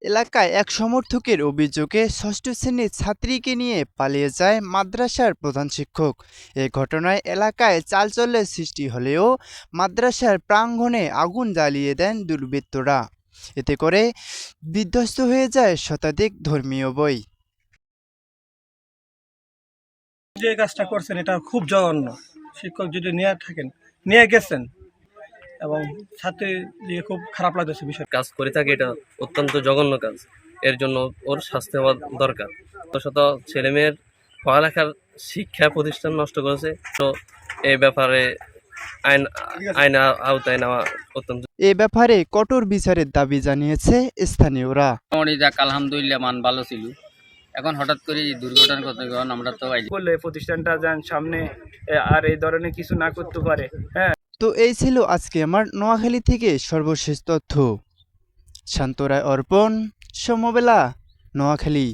এলাকায় এক সমর্থকের অভিযোগে ষষ্ঠ শ্রেণীর ছাত্রীকে নিয়ে পালিয়ে যায় মাদ্রাসার প্রধান শিক্ষক। এ ঘটনায় এলাকায় চাঞ্চল্যের সৃষ্টি হলেও মাদ্রাসার প্রাঙ্গণে আগুন জ্বালিয়ে দেন দুর্বৃত্তরা। এতে করে বিধ্বস্ত হয়ে যায় শতাধিক ধর্মীয় বই। যে কাজটা করছেন এটা খুব জঘন্য। শিক্ষক যদি নিয়ে গেছেন এবং ছাত্রী দিয়ে খুব খারাপ লাগতেছে বিষয়। কাজ করে থাকে, এটা অত্যন্ত জঘন্য কাজ। এর জন্য ওর শাস্তি হওয়া দরকার। শত ছেলেমেয়ের পড়ালেখার শিক্ষা প্রতিষ্ঠান নষ্ট করেছে, তো এই ব্যাপারে আইন আওতায় নেওয়া অত্যন্ত। এ ব্যাপারে কঠোর বিচারের দাবি জানিয়েছে স্থানীয়রা। আলহামদুলিল্লাহ, মান ভালো ছিল, এখন হঠাৎ করে দুর্ঘটনার কথা আমরা তো বললে প্রতিষ্ঠানটা যেন সামনে আর এই ধরনের কিছু না করতে পারে। তো এই ছিল আজকে আমার নোয়াখালী থেকে সর্বশেষ তথ্য। শান্ত রায়, অর্পণ, সমবেলা, নোয়াখালী।